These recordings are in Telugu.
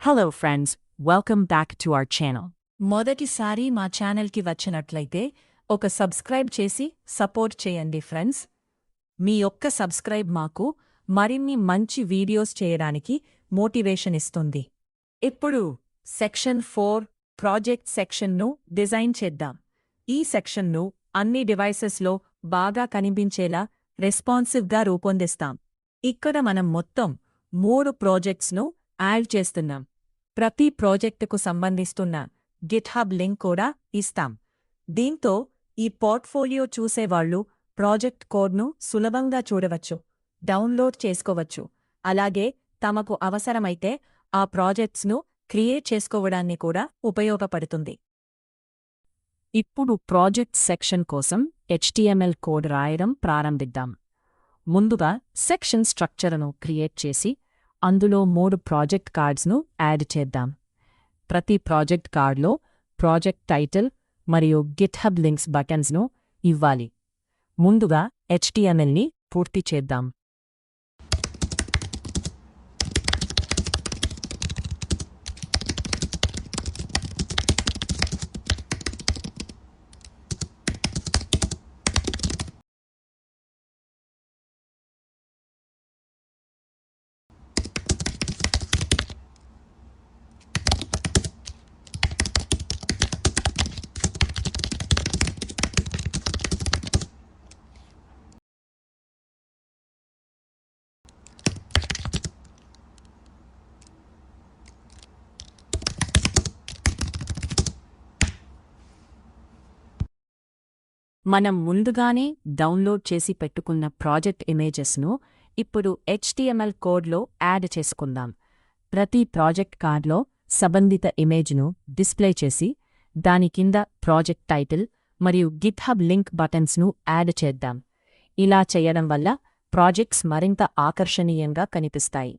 Hello friends, welcome back to our channel. మొదటిసారి మా ఛానల్కి వచ్చినట్లయితే ఒక సబ్స్క్రైబ్ చేసి సపోర్ట్ చేయండి ఫ్రెండ్స్. మీ యొక్క సబ్స్క్రైబ్ మాకు మరిన్ని మంచి వీడియోస్ చేయడానికి మోటివేషన్ ఇస్తుంది. ఇప్పుడు సెక్షన్ 4 ప్రాజెక్ట్ సెక్షన్ను డిజైన్ చేద్దాం. ఈ సెక్షన్ను అన్ని డివైసెస్లో బాగా కనిపించేలా రెస్పాన్సివ్గా రూపొందిస్తాం. ఇక్కడ మనం మొత్తం 3 ప్రాజెక్ట్స్ను యాడ్ చేస్తున్నాం. ప్రతి ప్రాజెక్టుకు సంబంధిస్తున్న గిట్హబ్ లింక్ కూడా ఇస్తాం. దీంతో ఈ పోర్ట్ఫోలియో చూసేవాళ్లు ప్రాజెక్ట్ కోడ్ను సులభంగా చూడవచ్చు, డౌన్లోడ్ చేసుకోవచ్చు, అలాగే తమకు అవసరమైతే ఆ ప్రాజెక్ట్స్ను క్రియేట్ చేసుకోవడాన్ని కూడా ఉపయోగపడుతుంది. ఇప్పుడు ప్రాజెక్ట్ సెక్షన్ కోసం HTML కోడ్ రాయడం ప్రారంభిద్దాం. ముందుగా సెక్షన్ స్ట్రక్చర్ను క్రియేట్ చేసి అందులో 3 ప్రాజెక్ట్ కార్డ్స్ను యాడ్ చేద్దాం. ప్రతి ప్రాజెక్ట్ కార్డ్లో ప్రాజెక్ట్ టైటిల్ మరియు గిట్హబ్ లింక్స్ బటన్స్ను ఇవ్వాలి. ముందుగా HTMLని పూర్తి చేద్దాం. మనం ముందుగానే డౌన్లోడ్ చేసి పెట్టుకున్న ప్రాజెక్ట్ ఇమేజెస్ను ఇప్పుడు HTML కోడ్లో యాడ్ చేసుకుందాం. ప్రతి ప్రాజెక్ట్ కార్డ్లో సంబంధిత ఇమేజ్ను డిస్ప్లే చేసి దాని కింద ప్రాజెక్ట్ టైటిల్ మరియు గిట్హబ్ లింక్ బటన్స్ను యాడ్ చేద్దాం. ఇలా చేయడం వల్ల ప్రాజెక్ట్స్ మరింత ఆకర్షణీయంగా కనిపిస్తాయి.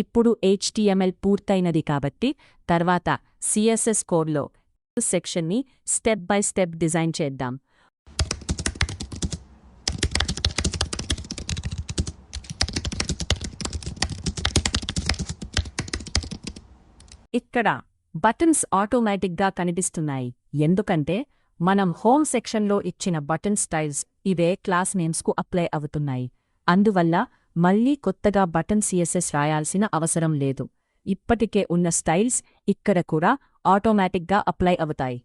ఇప్పుడు HTML పూర్తయినది కాబట్టి తర్వాత CSS కోడ్లో సెక్షన్ని స్టెప్ బై స్టెప్ డిజైన్ చేద్దాం. ఇక్కడ బటన్స్ ఆటోమేటిక్గా కనిపిస్తున్నాయి, ఎందుకంటే మనం హోమ్ సెక్షన్లో ఇచ్చిన బటన్ స్టైల్స్ ఇవే క్లాస్ నేమ్స్కు అప్లై అవుతున్నాయి. అందువల్ల మళ్లీ కొత్తగా బటన్ CSS రాయాల్సిన అవసరం లేదు. ఇప్పటికే ఉన్న స్టైల్స్ ఇక్కడ కూడా ఆటోమేటిక్గా అప్లై అవుతాయి.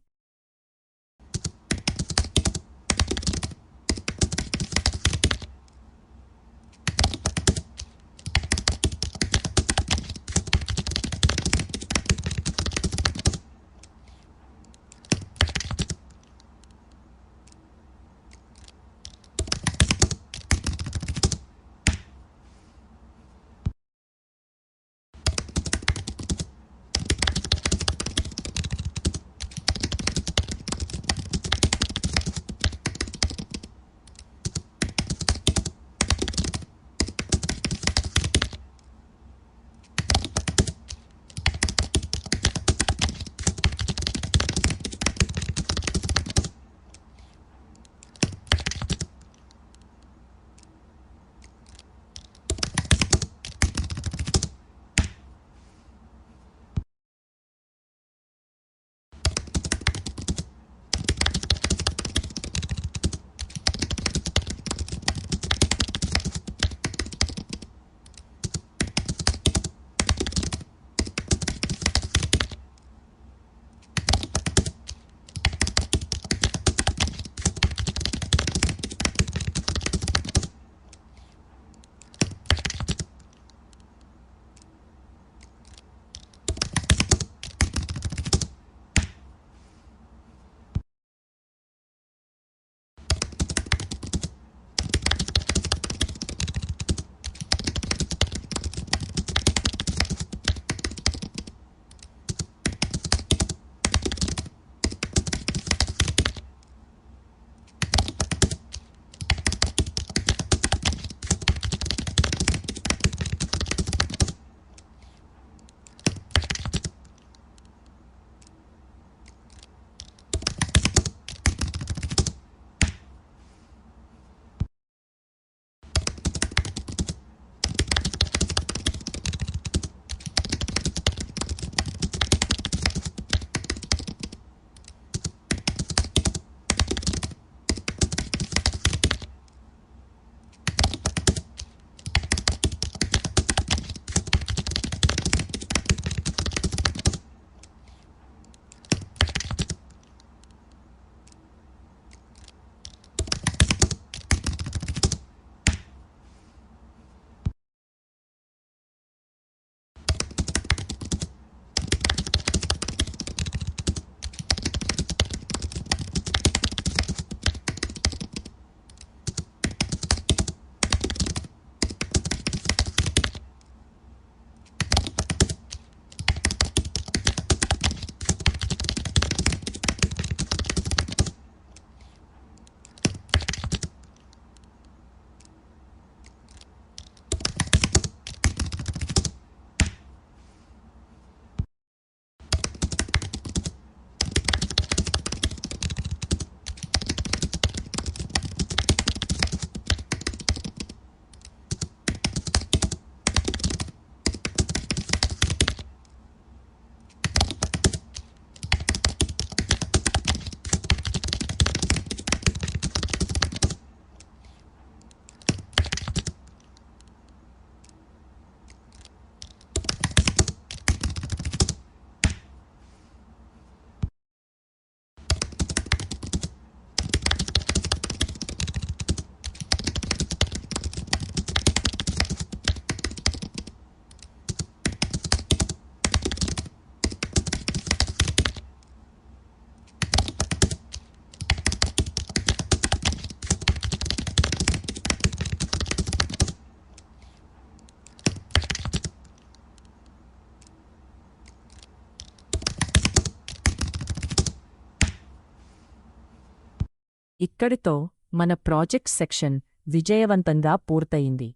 ఇక్కడితో మన ప్రాజెక్ట్ సెక్షన్ విజయవంతంగా పూర్తయింది.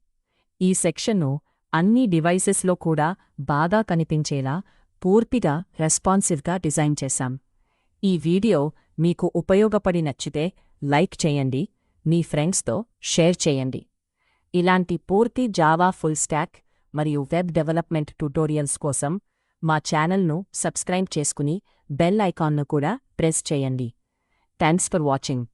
ఈ సెక్షన్ను అన్ని డివైసెస్లో కూడా బాగా కనిపించేలా పూర్తిగా రెస్పాన్సివ్గా డిజైన్ చేశాం. ఈ వీడియో మీకు ఉపయోగపడి నచ్చితే లైక్ చేయండి, మీ ఫ్రెండ్స్తో షేర్ చేయండి. ఇలాంటి పూర్తి జావా ఫుల్ స్టాక్ మరియు వెబ్ డెవలప్మెంట్ ట్యుటోరియల్స్ కోసం మా ఛానల్ను సబ్స్క్రైబ్ చేసుకుని బెల్ ఐకాన్ను కూడా ప్రెస్ చేయండి. Thanks for watching.